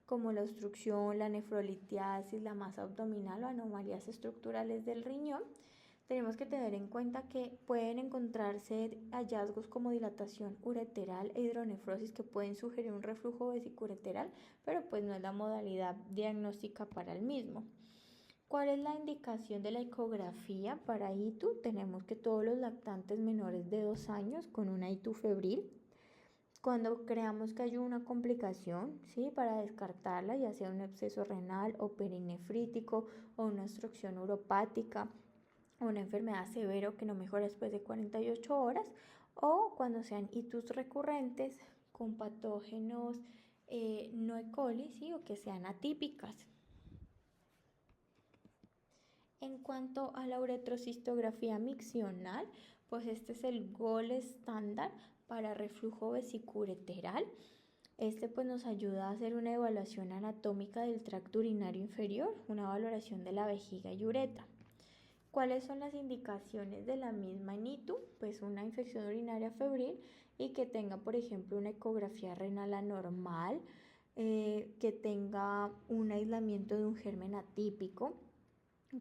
Speaker 1: como la obstrucción, la nefrolitiasis, la masa abdominal o anomalías estructurales del riñón. Tenemos que tener en cuenta que pueden encontrarse hallazgos como dilatación ureteral e hidronefrosis que pueden sugerir un reflujo vesicureteral, pero pues no es la modalidad diagnóstica para el mismo. ¿Cuál es la indicación de la ecografía para ITU? Tenemos que todos los lactantes menores de 2 años con una ITU febril. Cuando creamos que hay una complicación, ¿sí? Para descartarla, ya sea un absceso renal o perinefrítico o una obstrucción uropática o una enfermedad severa que no mejora después de 48 horas, o cuando sean ITUs recurrentes con patógenos no E. coli, ¿sí? O que sean atípicas. En cuanto a la uretrocistografía miccional, pues este es el gold estándar para reflujo vesicureteral. Este pues nos ayuda a hacer una evaluación anatómica del tracto urinario inferior, una valoración de la vejiga y ureta. ¿Cuáles son las indicaciones de la misma en ITU? Pues una infección urinaria febril y que tenga, por ejemplo, una ecografía renal anormal, que tenga un aislamiento de un germen atípico,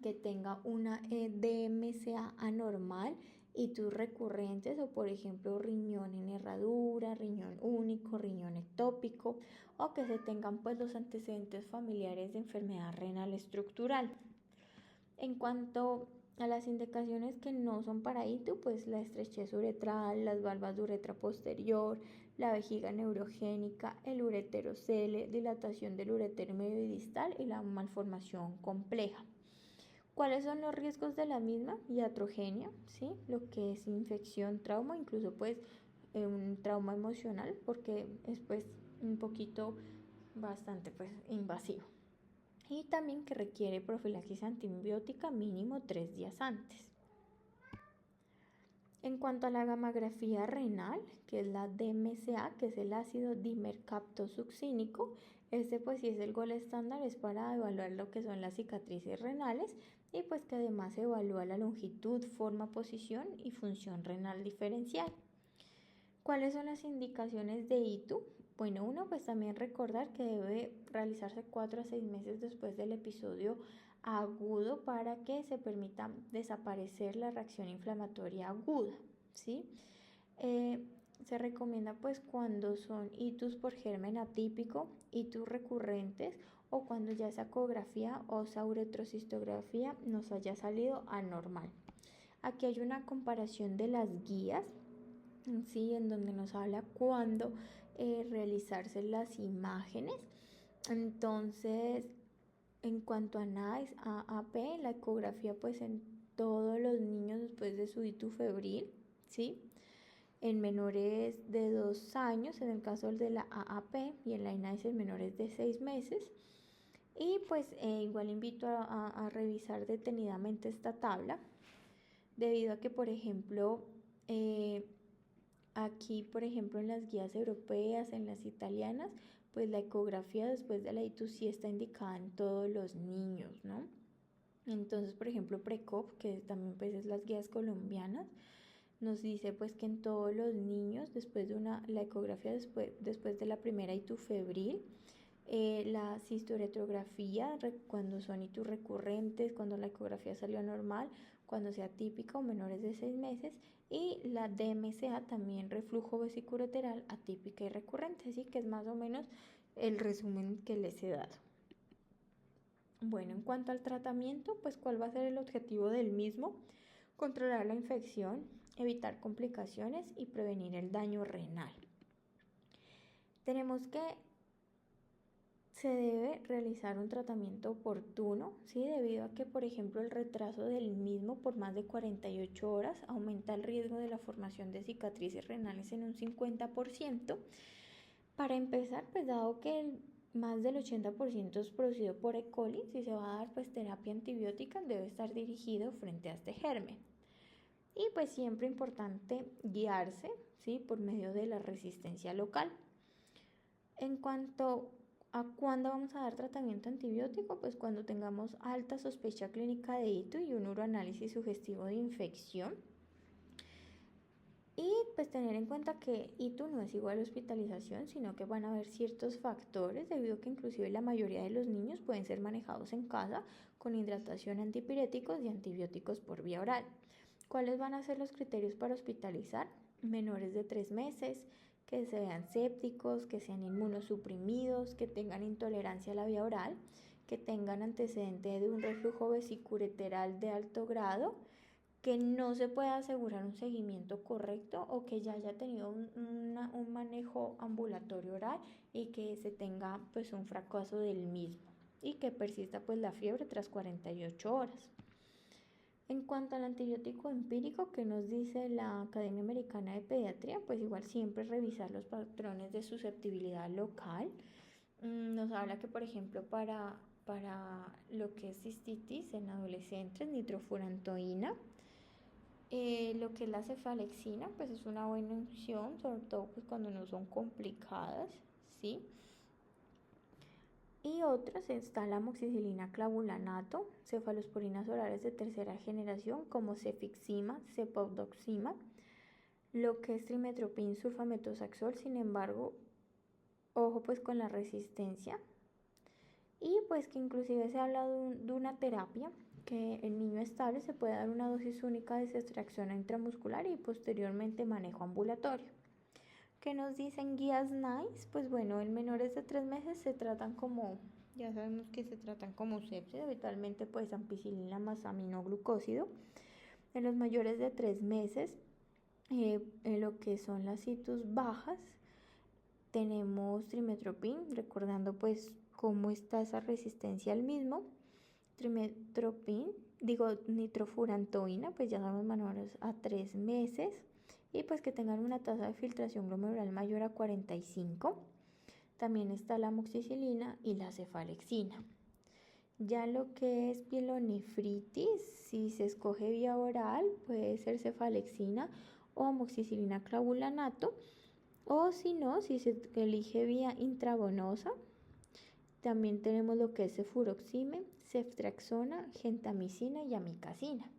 Speaker 1: que tenga una DMCA anormal, ITUs recurrentes o por ejemplo riñón en herradura, riñón único, riñón ectópico, o que se tengan pues los antecedentes familiares de enfermedad renal estructural. En cuanto A las indicaciones que no son para ITU, pues la estrechez uretral, las valvas de uretra posterior, la vejiga neurogénica, el ureterocele, dilatación del uréter medio y distal y la malformación compleja. ¿Cuáles son los riesgos de la misma? Iatrogenia, ¿sí? Lo que es infección, trauma, incluso pues un trauma emocional, porque es pues un poquito bastante pues invasivo. Y también que requiere profilaxis antibiótica mínimo 3 días antes. En cuanto a la gammagrafía renal, que es la DMCA, que es el ácido dimercaptosuccínico, este pues sí es el gol estándar, es para evaluar lo que son las cicatrices renales y pues que además evalúa la longitud, forma, posición y función renal diferencial. ¿Cuáles son las indicaciones de ITU? Bueno, uno pues también recordar que debe realizarse 4 a 6 meses después del episodio agudo para que se permita desaparecer la reacción inflamatoria aguda, ¿sí? Se recomienda pues cuando son itus por germen atípico, itus recurrentes o cuando ya esa ecografía o esa uretrocistografía nos haya salido anormal. Aquí hay una comparación de las guías, ¿sí? En donde nos habla cuándo realizarse las imágenes. Entonces, en cuanto a NICE, AAP, la ecografía pues en todos los niños después de su ito febril, ¿sí? En menores de 2 años, en el caso de la AAP, y en la NICE en menores de 6 meses. Y pues igual invito a revisar detenidamente esta tabla, debido a que, por ejemplo, aquí, por ejemplo, en las guías europeas, en las italianas, pues la ecografía después de la ITU sí está indicada en todos los niños, ¿no? Entonces, por ejemplo, PRECOP, que también pues es las guías colombianas, nos dice pues que en todos los niños, después de la ecografía después de la primera ITU febril, la cistoretrografía, cuando son itus recurrentes, cuando la ecografía salió normal, cuando sea típica o menores de 6 meses, y la DMCA también reflujo vesicoureteral atípica y recurrente, así que es más o menos el resumen que les he dado. Bueno, en cuanto al tratamiento, pues ¿cuál va a ser el objetivo del mismo? Controlar la infección, evitar complicaciones y prevenir el daño renal. Tenemos que se debe realizar un tratamiento oportuno, ¿sí? Debido a que, por ejemplo, el retraso del mismo por más de 48 horas aumenta el riesgo de la formación de cicatrices renales en un 50%. Para empezar, pues dado que más del 80% es producido por E. coli, si se va a dar pues terapia antibiótica, debe estar dirigido frente a este germen. Y pues siempre importante guiarse, ¿sí? Por medio de la resistencia local. En cuanto a cuándo vamos a dar tratamiento antibiótico, pues cuando tengamos alta sospecha clínica de ITU y un uroanálisis sugestivo de infección. Y pues tener en cuenta que ITU no es igual a hospitalización, sino que van a haber ciertos factores, debido a que inclusive la mayoría de los niños pueden ser manejados en casa con hidratación, antipiréticos y antibióticos por vía oral. ¿Cuáles van a ser los criterios para hospitalizar? Menores de 3 meses, que se vean sépticos, que sean inmunosuprimidos, que tengan intolerancia a la vía oral, que tengan antecedente de un reflujo vesicoureteral de alto grado, que no se pueda asegurar un seguimiento correcto o que ya haya tenido un manejo ambulatorio oral y que se tenga pues un fracaso del mismo y que persista pues la fiebre tras 48 horas. En cuanto al antibiótico empírico que nos dice la Academia Americana de Pediatría, pues igual siempre revisar los patrones de susceptibilidad local. Nos habla que, por ejemplo, para lo que es cistitis en adolescentes, nitrofurantoína. Lo que es la cefalexina, pues es una buena opción, sobre todo pues cuando no son complicadas, ¿sí? Y otras está la amoxicilina clavulanato, cefalosporinas orales de tercera generación como cefixima, cepodoxima, lo que es trimmetoprim sulfametoxazol. Sin embargo, ojo pues con la resistencia. Y pues que inclusive se habla de una terapia que en niño estable se puede dar una dosis única de extracción intramuscular y posteriormente manejo ambulatorio. ¿Qué nos dicen guías NICE? Pues bueno, en menores de 3 meses se tratan como, ya sabemos que se tratan como sepsis, habitualmente pues ampicilina más aminoglucósido. En los mayores de 3 meses, en lo que son las citus bajas, tenemos trimetoprim, recordando pues cómo está esa resistencia al mismo. Trimetoprim, nitrofurantoína, pues ya sabemos menores a 3 meses. Y pues que tengan una tasa de filtración glomerular mayor a 45. También está la amoxicilina y la cefalexina. Ya lo que es pielonefritis, si se escoge vía oral, puede ser cefalexina o amoxicilina clavulanato, o si no, si se elige vía intravenosa, también tenemos lo que es cefuroxime, ceftriaxona, gentamicina y amicacina.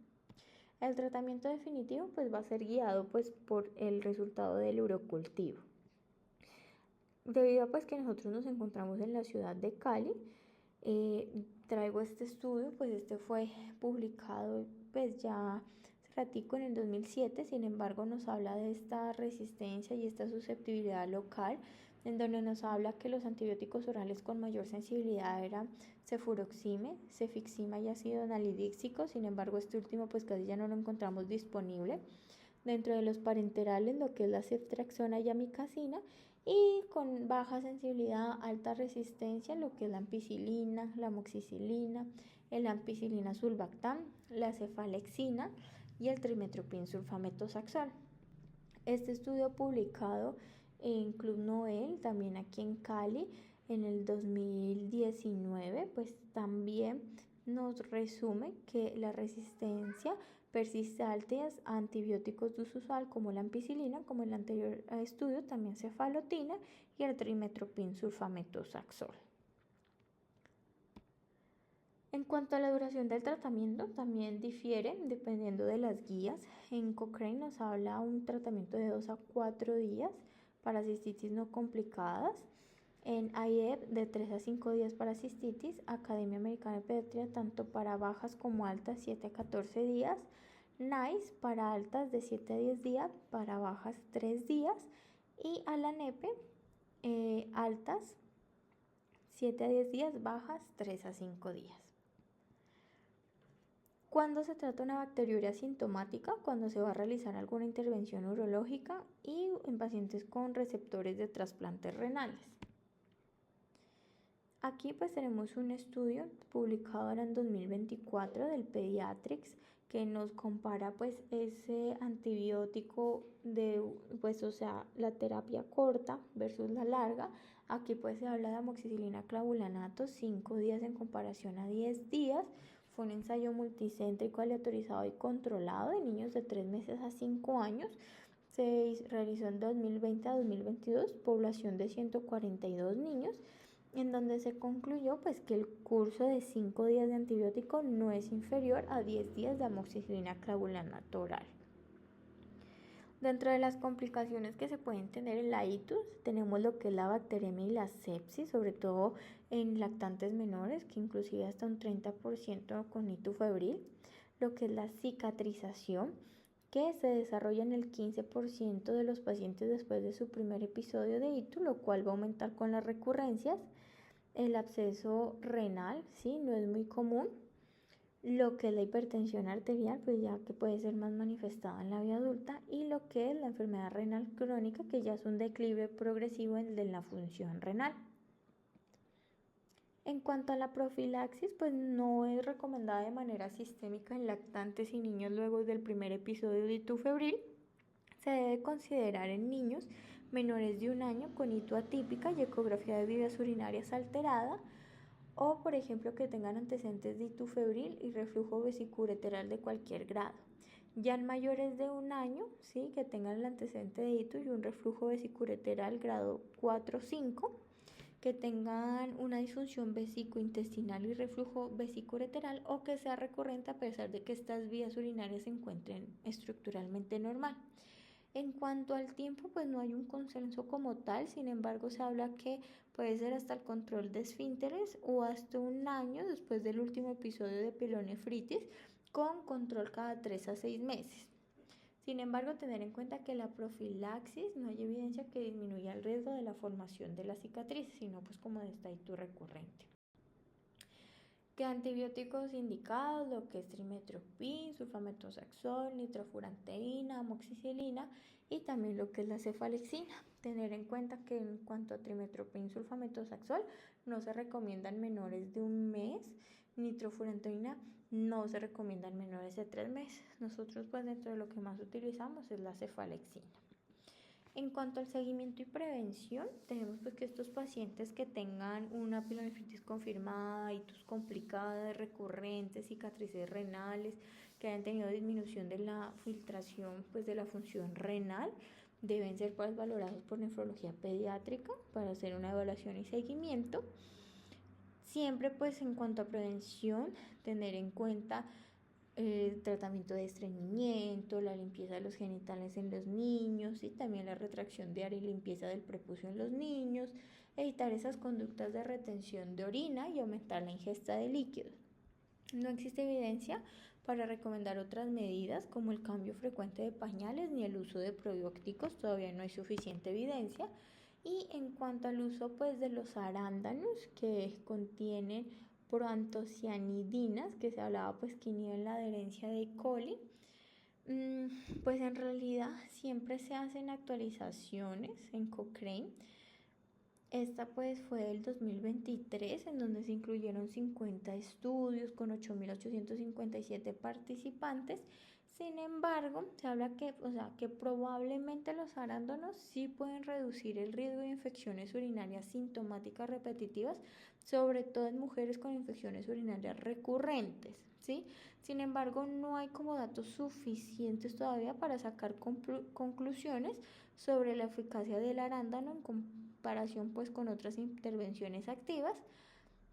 Speaker 1: El tratamiento definitivo pues va a ser guiado pues por el resultado del urocultivo. Debido a pues que nosotros nos encontramos en la ciudad de Cali, traigo este estudio, pues este fue publicado pues ya hace ratico en el 2007, sin embargo nos habla de esta resistencia y esta susceptibilidad local, en donde nos habla que los antibióticos orales con mayor sensibilidad eran cefuroxime, cefixima y ácido nalidíxico. Sin embargo este último pues casi ya no lo encontramos disponible. Dentro de los parenterales, lo que es la ceftriaxona y amicacina, y con baja sensibilidad, alta resistencia, lo que es la ampicilina, la amoxicilina, el ampicilina sulbactam, la cefalexina y el trimetoprim sulfametosaxol. Este estudio publicado en Club Noel, también aquí en Cali, en el 2019, pues también nos resume que la resistencia persiste a antibióticos de uso usual como la ampicilina, como en el anterior estudio, también cefalotina y el trimetoprim sulfametosaxol. En cuanto a la duración del tratamiento, también difiere dependiendo de las guías. En Cochrane nos habla un tratamiento de 2 a 4 días para cistitis no complicadas. En IEP de 3 a 5 días para cistitis. Academia Americana de Pediatría tanto para bajas como altas 7 a 14 días. NICE para altas de 7 a 10 días, para bajas 3 días. Y a la NEPE altas 7 a 10 días, bajas 3 a 5 días. Cuando se trata de una bacteriuria asintomática, cuando se va a realizar alguna intervención urológica y en pacientes con receptores de trasplantes renales. Aquí pues tenemos un estudio publicado ahora en 2024 del Pediatrics que nos compara pues ese antibiótico de pues o sea la terapia corta versus la larga. Aquí pues se habla de amoxicilina clavulanato 5 días en comparación a 10 días. Fue un ensayo multicéntrico aleatorizado y controlado de niños de 3 meses a 5 años. Se realizó en 2020 a 2022, población de 142 niños, en donde se concluyó pues que el curso de 5 días de antibiótico no es inferior a 10 días de amoxicilina clavulanato oral. Dentro de las complicaciones que se pueden tener en la itus, tenemos lo que es la bacteremia y la sepsis, sobre todo en lactantes menores, que inclusive hasta un 30% con itu febril, lo que es la cicatrización, que se desarrolla en el 15% de los pacientes después de su primer episodio de itu, lo cual va a aumentar con las recurrencias. El absceso renal, sí, no es muy común. Lo que es la hipertensión arterial, pues ya que puede ser más manifestada en la vida adulta, y lo que es la enfermedad renal crónica, que ya es un declive progresivo de la función renal. En cuanto a la profilaxis, pues no es recomendada de manera sistémica en lactantes y niños luego del primer episodio de itu febril. Se debe considerar en niños menores de 1 año con itu atípica y ecografía de vías urinarias alterada, o por ejemplo que tengan antecedentes de itu febril y reflujo vesicureteral de cualquier grado. Ya en mayores de 1 año, ¿sí? Que tengan el antecedente de itu y un reflujo vesicureteral grado 4 o 5, que tengan una disfunción vesicointestinal y reflujo vesicureteral, o que sea recurrente a pesar de que estas vías urinarias se encuentren estructuralmente normal. En cuanto al tiempo, pues no hay un consenso como tal, sin embargo se habla que puede ser hasta el control de esfínteres o hasta 1 año después del último episodio de pielonefritis, con control cada 3 a 6 meses. Sin embargo, tener en cuenta que la profilaxis no hay evidencia que disminuya el riesgo de la formación de la cicatriz, sino pues como de estaito recurrente. ¿Qué antibióticos indicados? Lo que es trimestoprim, sulfamethoxazol, nitrofurantoína, amoxicilina y también lo que es la cefalexina. Tener en cuenta que en cuanto a trimestoprim, sulfamethoxazol no se recomiendan menores de un mes, nitrofurantoína no se recomiendan menores de 3 meses. Nosotros pues dentro de lo que más utilizamos es la cefalexina. En cuanto al seguimiento y prevención, tenemos pues que estos pacientes que tengan una pielonefritis confirmada, hitos complicadas, recurrentes, cicatrices renales, que hayan tenido disminución de la filtración pues de la función renal, deben ser pues valorados por nefrología pediátrica para hacer una evaluación y seguimiento. Siempre pues en cuanto a prevención, tener en cuenta el tratamiento de estreñimiento, la limpieza de los genitales en los niños y también la retracción diaria y limpieza del prepucio en los niños, evitar esas conductas de retención de orina y aumentar la ingesta de líquidos. No existe evidencia para recomendar otras medidas como el cambio frecuente de pañales ni el uso de probióticos, todavía no hay suficiente evidencia. Y en cuanto al uso pues de los arándanos que contienen proantocianidinas, que se hablaba pues que inhiben la adherencia de E. coli, pues en realidad siempre se hacen actualizaciones en Cochrane. Esta pues fue del 2023 en donde se incluyeron 50 estudios con 8.857 participantes. Sin embargo, se habla que probablemente los arándanos sí pueden reducir el riesgo de infecciones urinarias sintomáticas repetitivas, sobre todo en mujeres con infecciones urinarias recurrentes, ¿sí? Sin embargo, no hay como datos suficientes todavía para sacar conclusiones sobre la eficacia del arándano en comparación pues con otras intervenciones activas,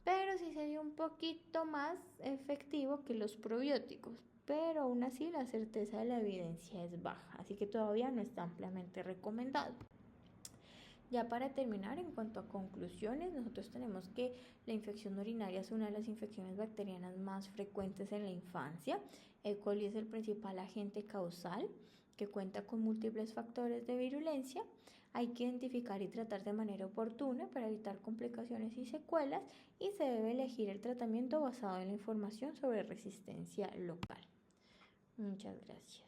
Speaker 1: pero sí sería un poquito más efectivo que los probióticos, pero aún así la certeza de la evidencia es baja, así que todavía no está ampliamente recomendado. Ya para terminar, en cuanto a conclusiones, nosotros tenemos que la infección urinaria es una de las infecciones bacterianas más frecuentes en la infancia. E. coli es el principal agente causal que cuenta con múltiples factores de virulencia. Hay que identificar y tratar de manera oportuna para evitar complicaciones y secuelas y se debe elegir el tratamiento basado en la información sobre resistencia local. Muchas gracias.